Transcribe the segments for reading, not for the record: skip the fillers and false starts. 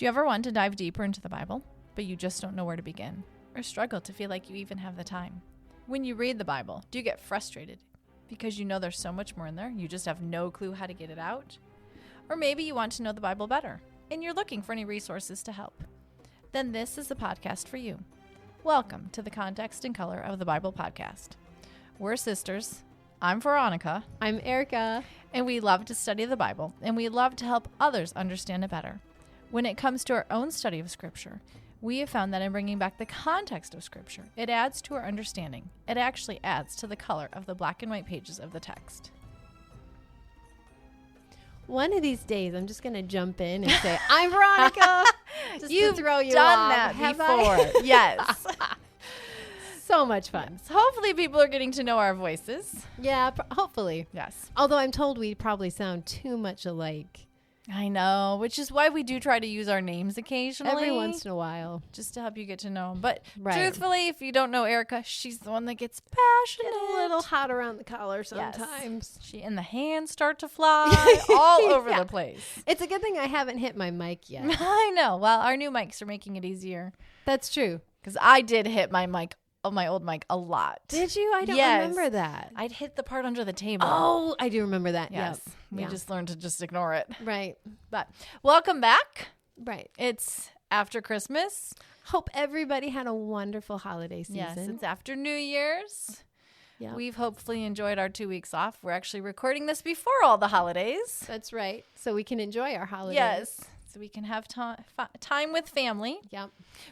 Do you ever want to dive deeper into the Bible, but you just don't know where to begin, or struggle to feel like you even have the time? When you read the Bible, do you get frustrated because you know there's so much more in there, you just have no clue how to get it out? Or maybe you want to know the Bible better, and you're looking for any resources to help. Then this is the podcast for you. Welcome to the Context and Color of the Bible podcast. We're sisters. I'm Veronica. I'm Erica. And we love to study the Bible, and we love to help others understand it better. When it comes to our own study of Scripture, we have found that in bringing back the context of Scripture, it adds to our understanding. It actually adds to the color of the black and white pages of the text. One of these days, I'm just going to jump in and say, I'm Veronica. Just You've to throw you done off. that Have before. Yes. So much fun. So hopefully people are getting to know our voices. Yeah, hopefully. Yes. Although I'm told we probably sound too much alike. I know, which is why we do try to use our names occasionally. Every once in a while. Just to help you get to know them. But Right. truthfully, if you don't know Erica, she's the one that gets passionate. Get a little hot around the collar sometimes. Yes. She and the hands start to fly all over Yeah. the place. It's a good thing I haven't hit my mic yet. I know. Well, our new mics are making it easier. That's true. Because I did hit my mic, my old mic, a lot. Did you? I don't Yes. remember that. I'd hit the part under the table. Oh, I do remember that. yes. Yep. We Yeah. just learned to just ignore it. Right. But welcome back. Right. It's after Christmas. Hope everybody had a wonderful holiday season. Yes, it's after New Year's. Yeah. We've hopefully enjoyed our 2 weeks off. We're actually recording this before all the holidays. That's right. So we can enjoy our holidays. Yes. So we can have time with family. Yep.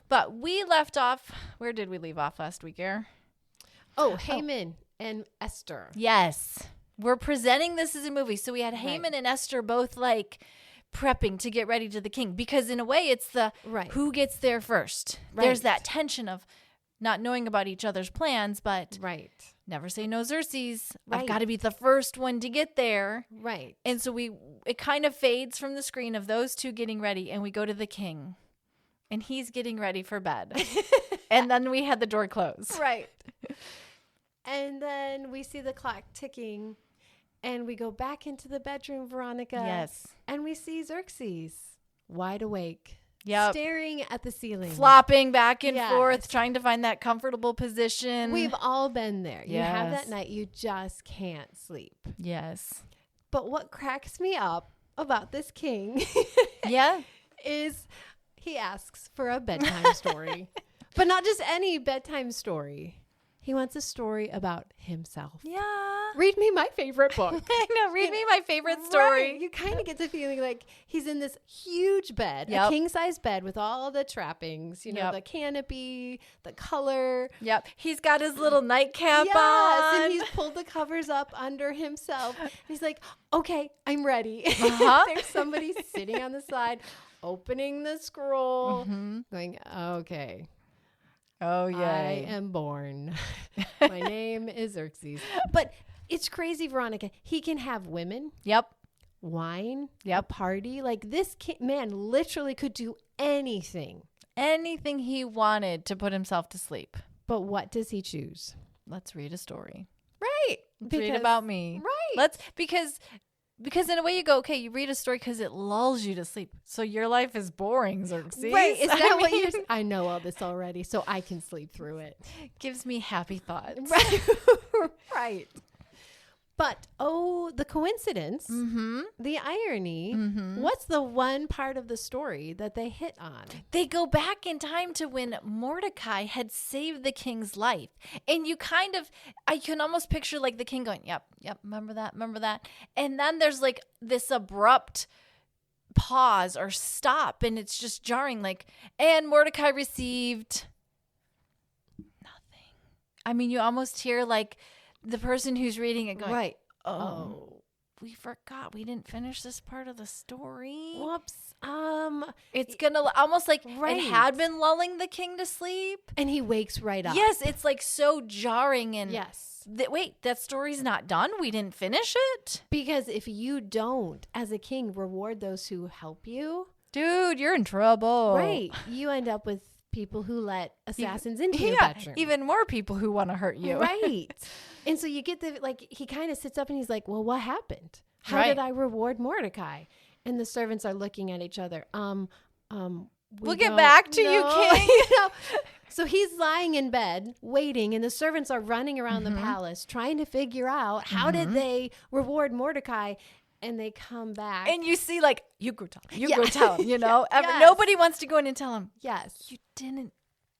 But we left off. Where did we leave off last week, Erin? Oh, Haman and Esther. Yes. We're presenting this as a movie. So we had Haman and Esther both like prepping to get ready to the king. Because in a way, it's the Right. who gets there first. Right. There's that tension of not knowing about each other's plans, but Right. never say no, Xerxes. I've Right. got to be the first one to get there. Right. And so it kind of fades from the screen of those two getting ready, and we go to the king, and he's getting ready for bed. And then we had the door close. Right. And then we see the clock ticking, and we go back into the bedroom, Veronica. Yes. And we see Xerxes wide awake. Yep. Staring at the ceiling. Flopping back and Yes. forth, trying to find that comfortable position. We've all been there. You have Yes. that night you just can't sleep. Yes. But what cracks me up about this king Yeah. is he asks for a bedtime story. But not just any bedtime story. He wants a story about himself. Yeah. Read me my favorite book. I know. Read me my favorite story. Right. You kind of get the feeling like he's in this huge bed, Yep. a king-size bed with all the trappings, Yep. the canopy, the color. Yep. He's got his little nightcap Yes, on. and he's pulled the covers up under himself. And he's like, okay, I'm ready. Uh-huh. There's somebody sitting on the side, opening the scroll, Mm-hmm. going, okay. Oh, I yay. am born. My name is Xerxes. But it's crazy, Veronica. He can have women, Yep. wine, Yep. a party. Like this man literally could do anything. Anything he wanted to put himself to sleep. But what does he choose? Let's read a story. Right. Let's read about me. Right. Because in a way you go, okay, you read a story because it lulls you to sleep. So your life is boring, Xerxes. Right. Is that what mean, you're I know all this already, so I can sleep through it. gives me happy thoughts. Right. Right. But, the coincidence, Mm-hmm. the irony, Mm-hmm. what's the one part of the story that they hit on? They go back in time to when Mordecai had saved the king's life. And I can almost picture like the king going, yep, remember that. And then there's like this abrupt pause or stop, and it's just jarring, like, and Mordecai received nothing. I mean, you almost hear like the person who's reading it going, Right. oh, we forgot we didn't finish this part of the story. Whoops. It's gonna almost like Right. it had been lulling the king to sleep. And he wakes right up. Yes, it's like so jarring. And Yes. wait, that story's not done. We didn't finish it, Because if you don't, as a king, reward those who help you, dude. You're in trouble. right, you end up with people who let assassins into your Yeah, bedroom. even more people who want to hurt you. Right. And so you get he kind of sits up and he's like, well, what happened? How Right. did I reward Mordecai? And the servants are looking at each other. We'll get back to you, King. So he's lying in bed waiting, and the servants are running around the palace trying to figure out how did they reward Mordecai. And they come back. And you see, like, you go tell him. You go tell him, you know? Yes. Nobody wants to go in and tell him. Yes. You didn't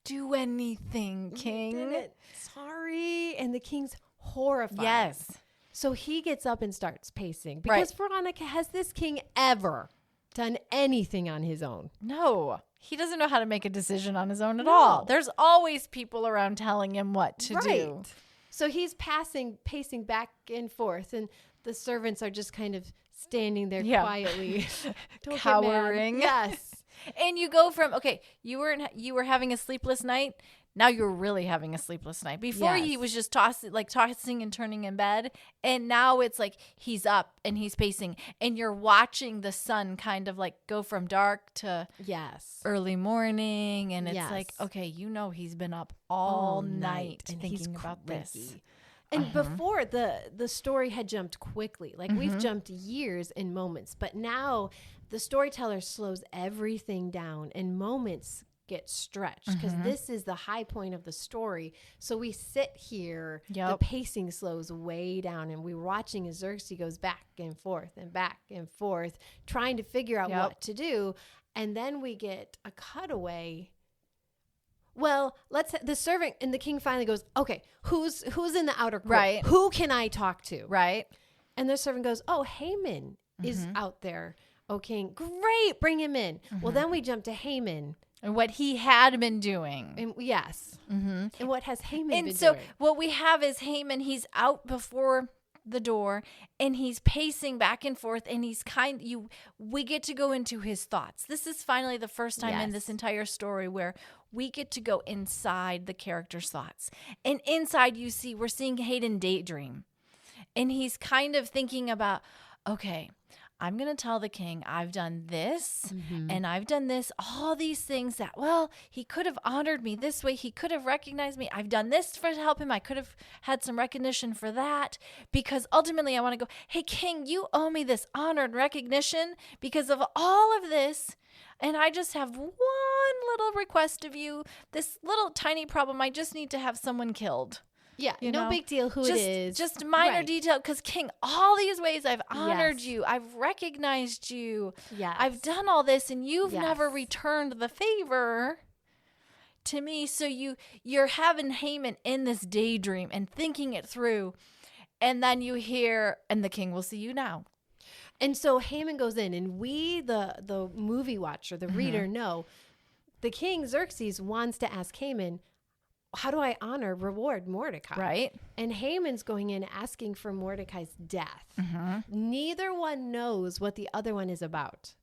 do anything, King. Sorry. And the king's horrified. Yes. So he gets up and starts pacing. Because Veronica, has this king ever done anything on his own? No. He doesn't know how to make a decision on his own at all. There's always people around telling him what to do. So he's pacing back and forth, and the servants are just kind of standing there quietly, cowering. Yes. And you go from, okay, you were having a sleepless night. Now you're really having a sleepless night. Before he was just tossing and turning in bed. And now it's like he's up and he's pacing. And you're watching the sun kind of like go from dark to early morning. And it's like, okay, you know he's been up all night and thinking about this. And before, the story had jumped quickly. Like we've jumped years in moments. But now the storyteller slows everything down and moments get stretched because this is the high point of the story. So we sit here, the pacing slows way down, and we're watching as Xerxes goes back and forth, trying to figure out what to do. And then we get a cutaway. Well, the servant and the king finally goes, okay, who's in the outer court? Right. Who can I talk to? Right. And the servant goes, oh, Haman is out there. Oh, king, great, bring him in. Well, then we jump to Haman. And what he had been doing. And and what has Haman been doing? And so what we have is Haman, he's out before the door and he's pacing back and forth and he's we get to go into his thoughts. This is finally the first time in this entire story where we get to go inside the character's thoughts. And inside we're seeing Hayden daydream. And he's kind of thinking about, okay, I'm going to tell the king I've done this and I've done this, all these things that, well, he could have honored me this way. He could have recognized me. I've done this to help him. I could have had some recognition for that because ultimately I want to go, hey, king, you owe me this honor and recognition because of all of this. And I just have one little request of you, this little tiny problem. I just need to have someone killed. Yeah, no big deal who it is. Just minor detail because, king, all these ways I've honored you. I've recognized you. Yes. I've done all this and you've never returned the favor to me. So you're having Haman in this daydream and thinking it through. And then you hear, and the king will see you now. And so Haman goes in and we, the movie watcher, the reader, know the king Xerxes wants to ask Haman, how do I reward Mordecai? Right. And Haman's going in asking for Mordecai's death. Neither one knows what the other one is about.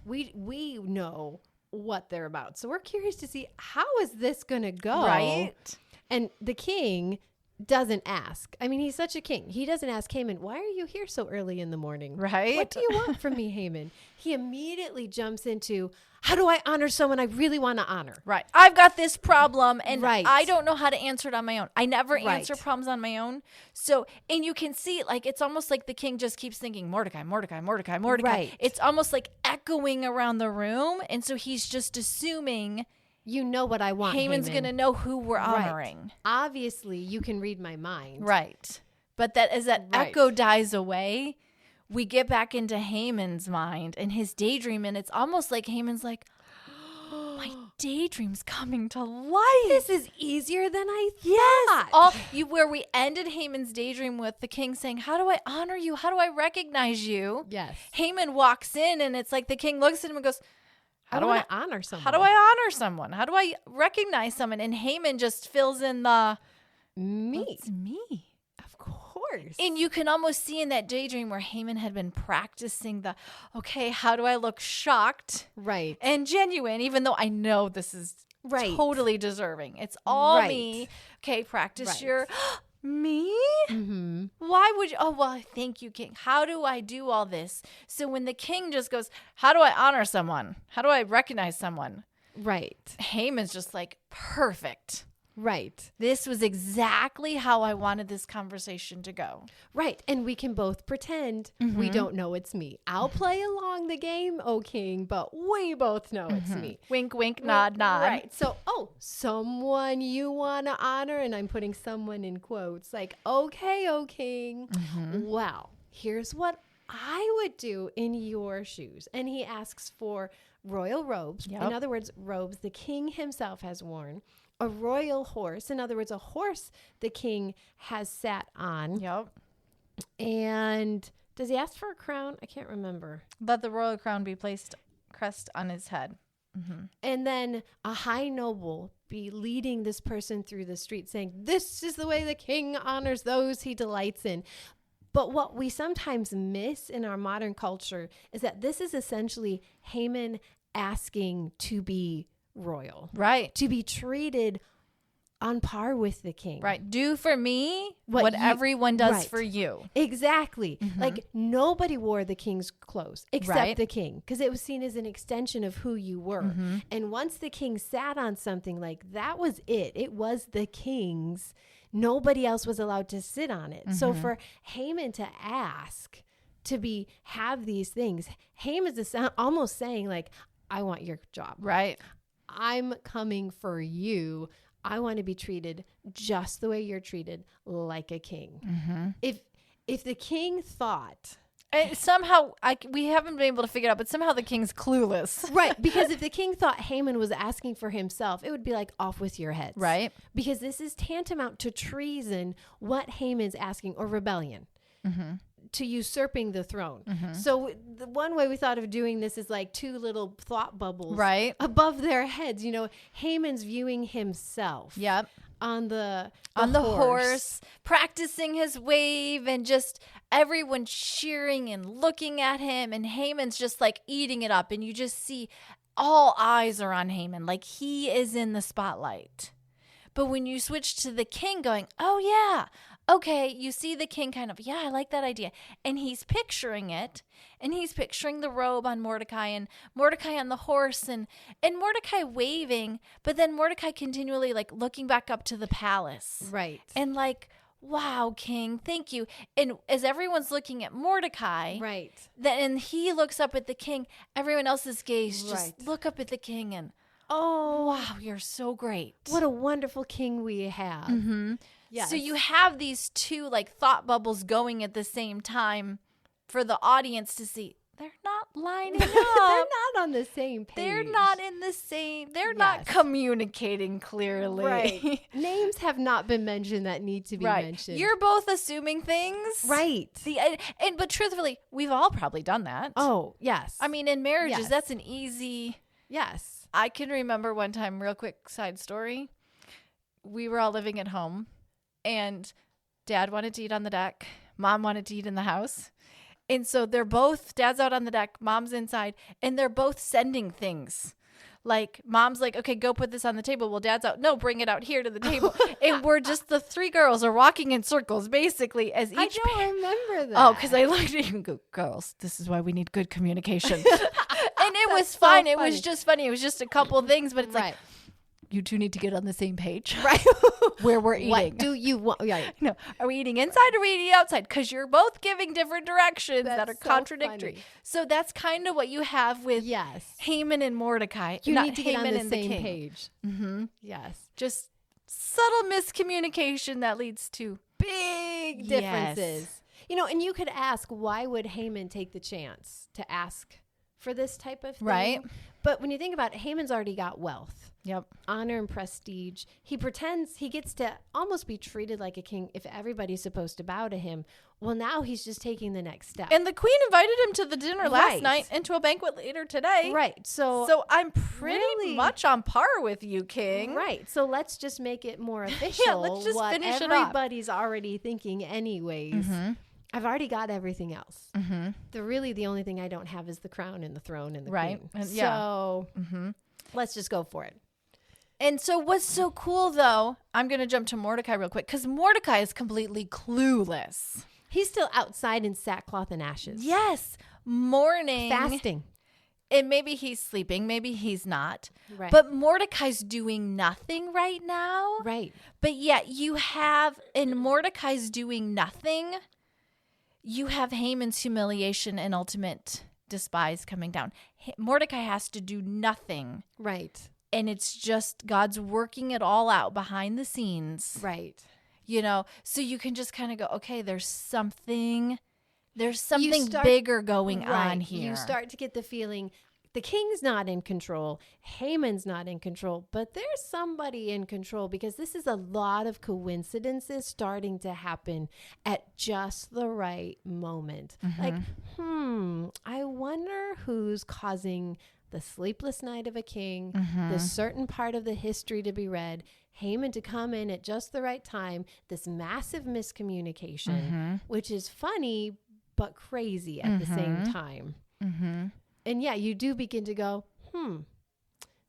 We know what they're about. So we're curious to see, how is this going to go? Right. And the king doesn't ask. I mean, he's such a king. He doesn't ask Haman, why are you here so early in the morning? Right. What do you want from me, Haman? He immediately jumps into, how do I honor someone I really want to honor? Right. I've got this problem and I don't know how to answer it on my own. I never answer problems on my own. So, and you can see, like, it's almost like the king just keeps thinking, Mordecai, Mordecai, Mordecai, Mordecai. Right. It's almost like echoing around the room. And so he's just assuming, you know what I want, Haman's going to know who we're honoring. Right. Obviously, you can read my mind. Right. But that as that echo dies away, we get back into Haman's mind and his daydream. And it's almost like Haman's like, my daydream's coming to life. This is easier than I thought. Yes. Where we ended Haman's daydream with the king saying, how do I honor you? How do I recognize you? Yes. Haman walks in and it's like the king looks at him and goes, How do I honor someone? How do I honor someone? How do I recognize someone? And Haman just fills in the me. It's me. Of course. And you can almost see in that daydream where Haman had been practicing okay, how do I look shocked? Right. And genuine, even though I know this is totally deserving. It's all me. Okay, practice your me? Why would you? Oh, well, thank you, king. How do I do all this? So when the king just goes, how do I honor someone? How do I recognize someone? Right. Haman's just like, perfect. Right. This was exactly how I wanted this conversation to go. Right. And we can both pretend we don't know it's me. I'll play along the game, O king, but we both know it's me. Wink, wink, nod, nod. Right. So, someone you want to honor, and I'm putting someone in quotes, like, okay, O king. Well, here's what I would do in your shoes. And he asks for royal robes. Yep. In other words, robes the king himself has worn. A royal horse. In other words, a horse the king has sat on. Yep. And does he ask for a crown? I can't remember. Let the royal crown be placed crest on his head. And then a high noble be leading this person through the street saying, this is the way the king honors those he delights in. But what we sometimes miss in our modern culture is that this is essentially Haman asking to be royal. Right. To be treated on par with the king. Right. Do for me what you- everyone does right. for you. Exactly. Like nobody wore the king's clothes except Right. the king, because it was seen as an extension of who you were. And once the king sat on something, like that was it. It was the king's. Nobody else was allowed to sit on it. So for Haman to ask to have these things, Haman is almost saying like, I want your job. Right. I'm coming for you. I want to be treated just the way you're treated, like a king. If the king thought... And somehow, we haven't been able to figure it out, but somehow the king's clueless. Right, because if the king thought Haman was asking for himself, it would be like, off with your heads. Right. Because this is tantamount to treason, what Haman's asking, or rebellion. To usurping the throne. So the one way we thought of doing this is like two little thought bubbles Right. above their heads. You know, Haman's viewing himself Yep. on the horse, practicing his wave, and just everyone cheering and looking at him. And Haman's just like eating it up. And you just see all eyes are on Haman. Like he is in the spotlight. But when you switch to the king going, oh yeah, okay, you see the king kind of, yeah, I like that idea. And he's picturing it. And he's picturing the robe on Mordecai and Mordecai on the horse and Mordecai waving. But then Mordecai continually like looking back up to the palace. Right. And like, wow, king, thank you. And as everyone's looking at Mordecai, Right. then he looks up at the king, everyone else's gaze just Right. look up at the king and, Oh, wow, you're so great. what a wonderful king we have. Yes. So you have these two like thought bubbles going at the same time for the audience to see. They're not lining up. They're not on the same page. They're not in the same. They're not Yes. communicating clearly. Right. Names have not been mentioned that need to be Right. mentioned. You're both assuming things. right. But truthfully, we've all probably done that. Oh, yes. I mean, in marriages, Yes. that's an easy. yes. I can remember one time, real quick side story. We were all living at home and Dad wanted to eat on the deck. Mom wanted to eat in the house. And so Dad's out on the deck, Mom's inside, and they're both sending things. Like Mom's like, okay, go put this on the table. Well, Dad's out. No, bring it out here to the table. And we're just, the three girls are walking in circles basically as each. I don't remember that. Oh, because I looked at you and go, girls, this is why we need good communication. And it was so fun. It was funny. just funny. It was just a couple things, but it's like, Right. you two need to get on the same page. Right. Where we're eating. What do you want? Right. No, are we eating inside or are we eating outside? Because you're both giving different directions that are That's so contradictory. funny. So that's kind of what you have with Yes. Haman and Mordecai. You not need to get on Haman the and same king. page. Yes. Just subtle miscommunication that leads to Big differences. You know, and you could ask, why would Haman take the chance to ask for this type of thing? Right. But when you think about it, Haman's already got wealth, Yep. honor, and prestige. He pretends he gets to almost be treated like a king if everybody's supposed to bow to him. Well, now he's just taking the next step. And the queen invited him to the dinner last Right. night and to a banquet later today. right. So I'm pretty Really? much on par with you, King. Right. So let's just make it more official. let's just what finish it up. everybody's already thinking anyways. I've already got everything else. The only thing I don't have is the crown and the throne and the Right. queen. And- yeah. So let's just go for it. And so what's so cool, though, I'm going to jump to Mordecai real quick, because Mordecai is completely clueless. He's still outside in sackcloth and ashes. Yes. Mourning. Fasting. And maybe he's sleeping, maybe he's not. Right. But Mordecai's doing nothing right now. Right. But yet in Mordecai's doing nothing, you have Haman's humiliation and ultimate despise coming down. Mordecai has to do nothing. Right. And it's just God's working it all out behind the scenes. Right. So you can just kind of go, okay, there's something bigger going on here. You start to get the feeling the king's not in control. Haman's not in control, but there's somebody in control, because this is a lot of coincidences starting to happen at just the right moment. Like, I wonder who's causing the sleepless night of a king, the certain part of the history to be read, Haman to come in at just the right time, this massive miscommunication, which is funny but crazy at the same time. And yeah, you do begin to go,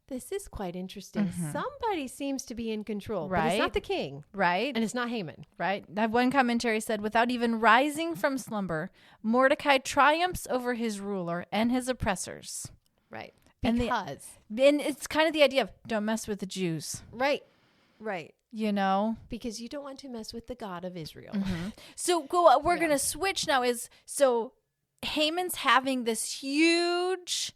this is quite interesting. Somebody seems to be in control, but it's not the king. Right. And it's not Haman. Right. That one commentary said, without even rising from slumber, Mordecai triumphs over his ruler and his oppressors. Right. And it's kind of the idea of don't mess with the Jews. Right. Right. Because you don't want to mess with the God of Israel. So what we're going to switch now is, so Haman's having this huge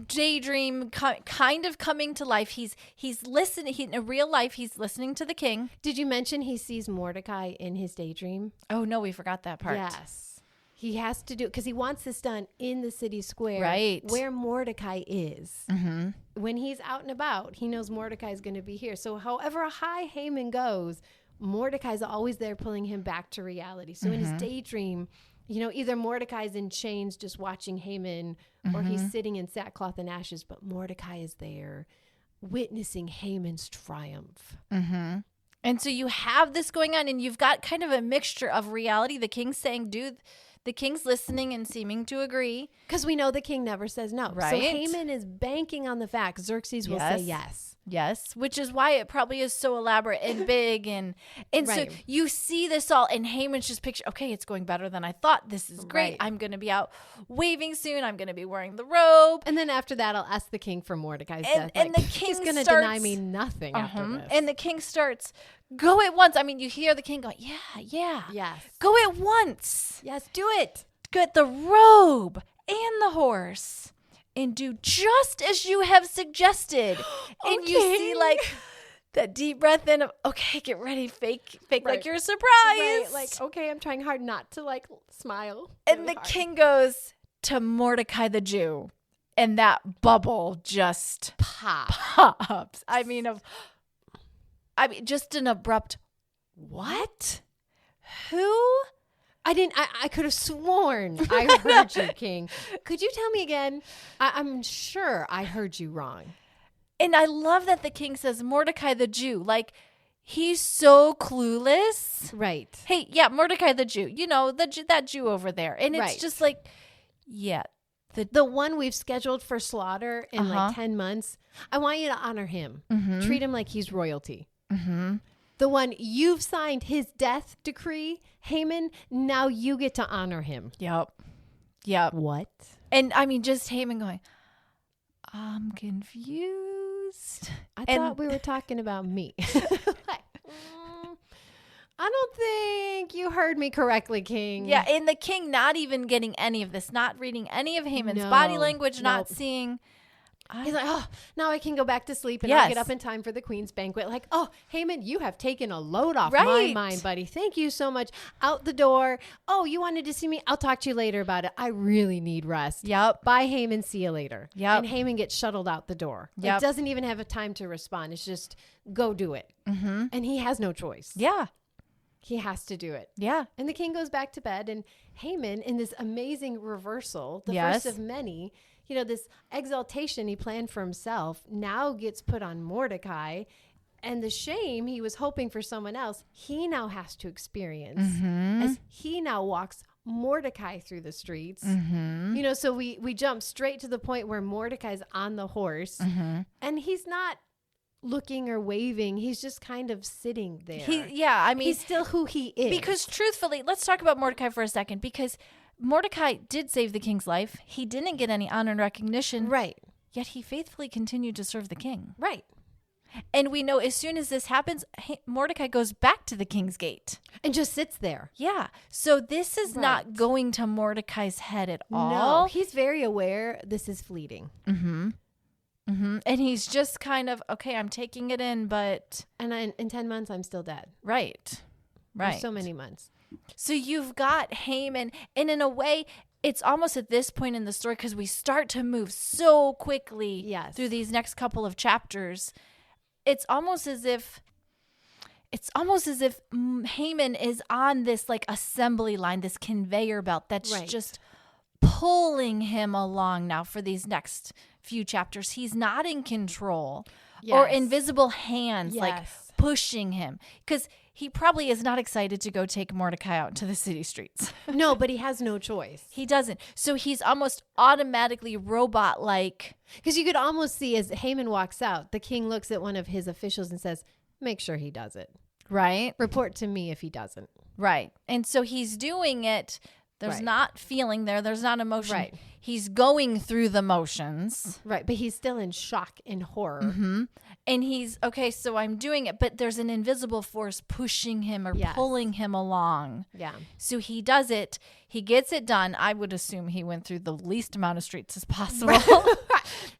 daydream kind of coming to life. He's listening. In real life, he's listening to the king. Did you mention he sees Mordecai in his daydream? Oh, no, we forgot that part. Yes. He has to do it because he wants this done in the city square, right, where Mordecai is. When he's out and about, he knows Mordecai is going to be here. So however high Haman goes, Mordecai's always there pulling him back to reality. So in his daydream, either Mordecai's in chains just watching Haman, or he's sitting in sackcloth and ashes, but Mordecai is there witnessing Haman's triumph. And so you have this going on, and you've got kind of a mixture of reality. The king's saying, dude, the king's listening and seeming to agree. Because we know the king never says no. Right. So Haman is banking on the fact Xerxes will say yes. Yes, which is why it probably is so elaborate and big. And so you see this all, and Haman's just picture, okay, it's going better than I thought. This is great. I'm going to be out waving soon. I'm going to be wearing the robe. And then after that, I'll ask the king for Mordecai's death. And the king he's going to deny me nothing after this. And the king starts, go at once. I mean, you hear the king going, yeah. Yes. Go at once. Yes, do it. Get the robe and the horse. And do just as you have suggested. And you see like that deep breath in of, okay, get ready, fake like you're surprised. Right. Like, okay, I'm trying hard not to like smile. And the king goes to Mordecai the Jew. And that bubble just pops. I mean, just an abrupt, what? Who? I could have sworn I heard you, King. Could you tell me again? I'm sure I heard you wrong. And I love that the king says Mordecai the Jew. Like, he's so clueless. Right. Hey, yeah, Mordecai the Jew. That Jew over there. And it's just like, yeah. The one we've scheduled for slaughter in like 10 months. I want you to honor him. Treat him like he's royalty. The one you've signed his death decree, Haman, now you get to honor him. Yep. What? And I mean, just Haman going, I'm confused. I thought we were talking about me. I don't think you heard me correctly, King. Yeah, and the king not even getting any of this, not reading any of Haman's body language, not seeing. He's like, oh, now I can go back to sleep and I'll get up in time for the queen's banquet. Like, oh, Haman, you have taken a load off my mind, buddy. Thank you so much. Out the door. Oh, you wanted to see me? I'll talk to you later about it. I really need rest. Yep. Bye, Haman. See you later. Yep. And Haman gets shuttled out the door. Yep. It doesn't even have a time to respond. It's just, go do it. And he has no choice. Yeah. He has to do it. Yeah. And the king goes back to bed, and Haman, in this amazing reversal, the first of many, this exaltation he planned for himself now gets put on Mordecai, and the shame he was hoping for someone else, he now has to experience as he now walks Mordecai through the streets. So we jump straight to the point where Mordecai's on the horse, and he's not looking or waving. He's just kind of sitting there. He's still who he is. Because truthfully, let's talk about Mordecai for a second, because Mordecai did save the king's life. He didn't get any honor and recognition. Right. Yet he faithfully continued to serve the king. Right. And we know as soon as this happens, Mordecai goes back to the king's gate. And just sits there. Yeah. So this is not going to Mordecai's head at all. No, he's very aware this is fleeting. Mm-hmm. Mm-hmm. And he's just kind of, okay, I'm taking it in, but... And in 10 months, I'm still dead. Right. Right. There's so many months. So you've got Haman, and in a way, it's almost at this point in the story, because we start to move so quickly through these next couple of chapters. It's almost as if Haman is on this like assembly line, this conveyor belt that's just pulling him along now for these next few chapters. He's not in control or invisible hands like pushing him, because he probably is not excited to go take Mordecai out into the city streets. No, but he has no choice. He doesn't. So he's almost automatically robot-like. Because you could almost see as Haman walks out, the king looks at one of his officials and says, make sure he does it. Right. Report to me if he doesn't. Right. And so he's doing it. There's not feeling there. There's not emotion. Right. He's going through the motions. Right. But he's still in shock and horror. Mm-hmm. And he's, okay, so I'm doing it. But there's an invisible force pushing him or pulling him along. Yeah. So he does it. He gets it done. I would assume he went through the least amount of streets as possible.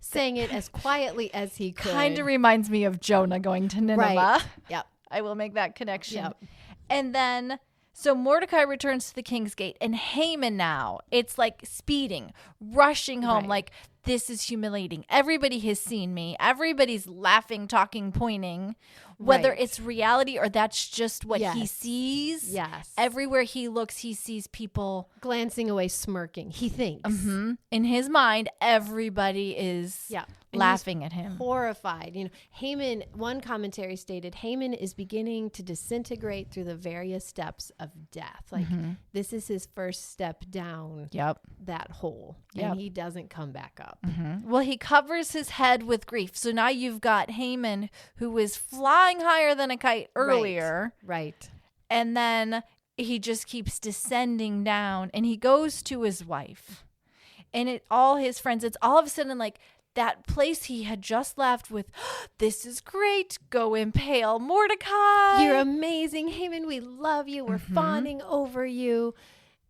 Saying it as quietly as he could. Kind of reminds me of Jonah going to Nineveh. Right. Yep. I will make that connection. Yep. And then... So Mordecai returns to the king's gate, and Haman now, it's like speeding, rushing home, like, this is humiliating. Everybody has seen me. Everybody's laughing, talking, pointing, whether it's reality or that's just what he sees. Yes. Everywhere he looks, he sees people glancing away, smirking. He thinks. Mm-hmm. In his mind, everybody is laughing at him. Horrified. You know, Haman, one commentary stated, Haman is beginning to disintegrate through the various steps of death. Like, this is his first step down that hole. And he doesn't come back up. Mm-hmm. Well, he covers his head with grief. So now you've got Haman, who was flying higher than a kite earlier. Right. And then he just keeps descending down, and he goes to his wife and all his friends. It's all of a sudden like that place he had just left with, this is great. Go impale Mordecai. You're amazing, Haman. We love you. We're fawning over you.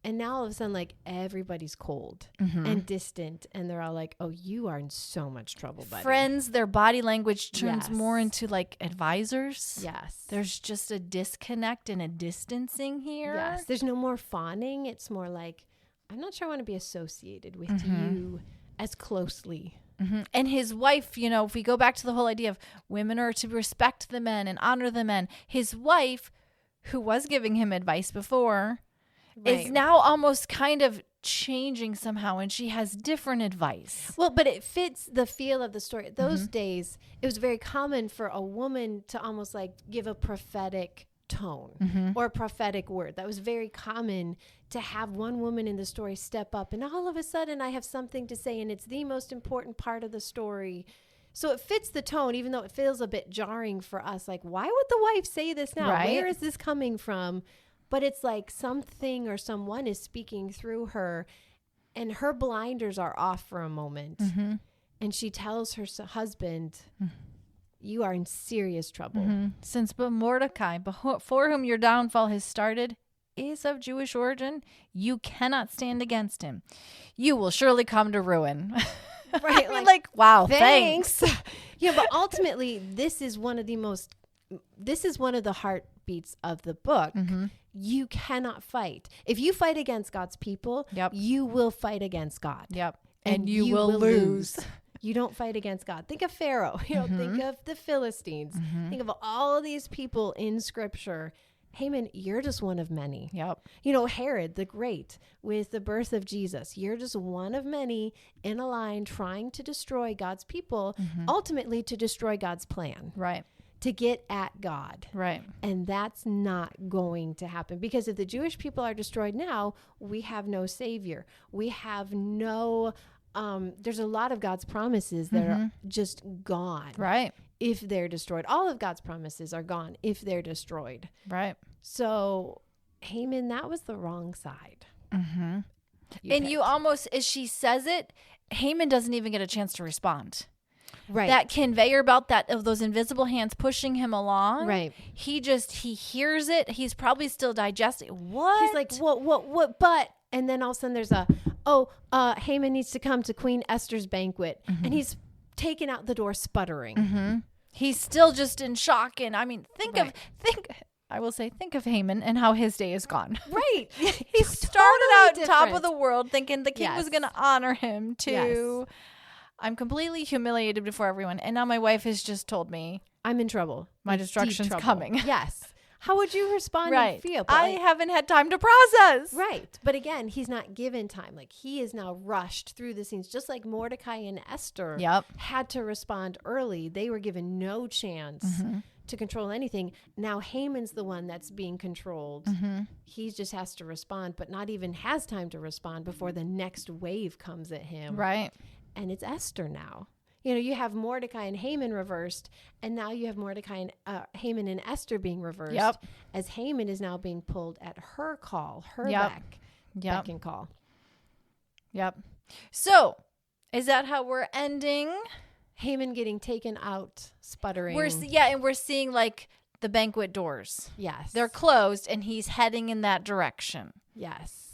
And now all of a sudden, like, everybody's cold and distant. And they're all like, oh, you are in so much trouble, buddy. Friends, their body language turns more into like advisors. Yes. There's just a disconnect and a distancing here. Yes. There's no more fawning. It's more like, I'm not sure I want to be associated with you as closely. Mm-hmm. And his wife, you know, if we go back to the whole idea of women are to respect the men and honor the men, his wife, who was giving him advice before, is now almost kind of changing somehow, and she has different advice. Well, but it fits the feel of the story. Those days, it was very common for a woman to almost like give a prophetic tone or a prophetic word. That was very common to have one woman in the story step up, and all of a sudden I have something to say, and it's the most important part of the story. So it fits the tone, even though it feels a bit jarring for us. Like, why would the wife say this now? Right. Where is this coming from? But it's like something or someone is speaking through her, and her blinders are off for a moment. And she tells her husband, you are in serious trouble. Since but Mordecai, for whom your downfall has started, is of Jewish origin, you cannot stand against him. You will surely come to ruin. Right. I mean, like, wow, thanks. Yeah, but ultimately, this is one of the heartbeats of the book. You cannot fight. If you fight against God's people, you will fight against God. And you will lose. You don't fight against God. Think of Pharaoh. You know, think of the Philistines. Think of all of these people in Scripture. Haman, you're just one of many. You know, Herod the Great, with the birth of Jesus, you're just one of many in a line trying to destroy God's people, ultimately to destroy God's plan. Right. To get at God. Right. And that's not going to happen, because if the Jewish people are destroyed now, we have no savior. We have no, there's a lot of God's promises that are just gone. Right. If they're destroyed. All of God's promises are gone if they're destroyed. Right. So Haman, that was the wrong side. And picked. you almost, as she says it, Haman doesn't even get a chance to respond. Right. That conveyor belt of those invisible hands pushing him along. Right. He hears it. He's probably still digesting. What? He's like, what, but, and then all of a sudden there's Haman needs to come to Queen Esther's banquet. And he's taken out the door sputtering. He's still just in shock. And I mean, think of Haman and how his day is gone. Right. He started out Totally top of different. the world thinking the king was Yes. going to honor him to... Yes. I'm completely humiliated before everyone. And now my wife has just told me I'm in trouble. my Like, destruction's deep trouble. coming. Yes. How would you respond Right. and feel? But I haven't had time to process. right. But again, he's not given time. Like he is now rushed through the scenes, just like Mordecai and Esther Yep. had to respond early. They were given no chance to control anything. Now Haman's the one that's being controlled. He just has to respond, but not even has time to respond before the next wave comes at him. Right. And it's Esther now. You know, you have Mordecai and Haman reversed, and now you have Mordecai and Haman and Esther being reversed. Yep. As Haman is now being pulled at her call, her Yep. beck and call. Yep. So, is that how we're ending? Haman getting taken out, sputtering. And we're seeing like the banquet doors. Yes. They're closed, and he's heading in that direction. Yes.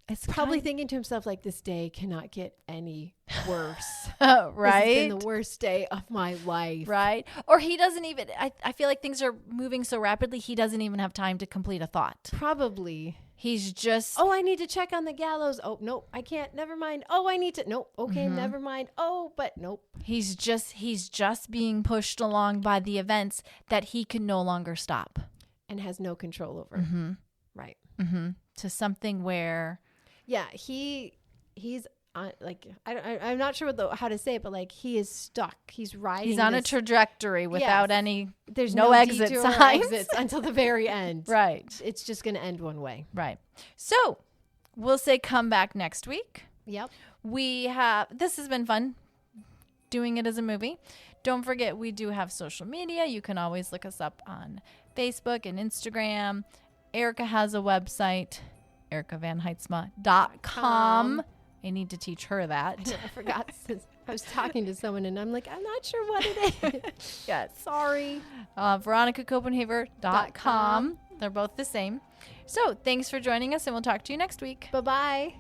It's Probably thinking to himself, like, this day cannot get any worse. right. This has been the worst day of my life. Right. Or he doesn't even, I feel like things are moving so rapidly, he doesn't even have time to complete a thought. Probably. He's just, Oh, I need to check on the gallows. Oh, nope, I can't. Never mind. Oh, I need to. Nope. Okay, never mind. Oh, but nope. he's just being pushed along by the events that he can no longer stop. And has no control over. Right. To something where, Yeah, he's like I'm not sure how to say it, but like he is stuck. He's riding. he's on a trajectory without Yes. any, There's no exit detour or signs. exits until the very end. right. It's just going to end one way. Right. So we'll say come back next week. Yep. This has been fun doing it as a movie. Don't forget, we do have social media. You can always look us up on Facebook and Instagram. Erica has a website, ericavanheidsma.com. I need to teach her that. I forgot since I was talking to someone and I'm like, I'm not sure what it is. Yes. Sorry. VeronicaCopenhaver.com. They're both the same. So thanks for joining us, and we'll talk to you next week. Bye-bye.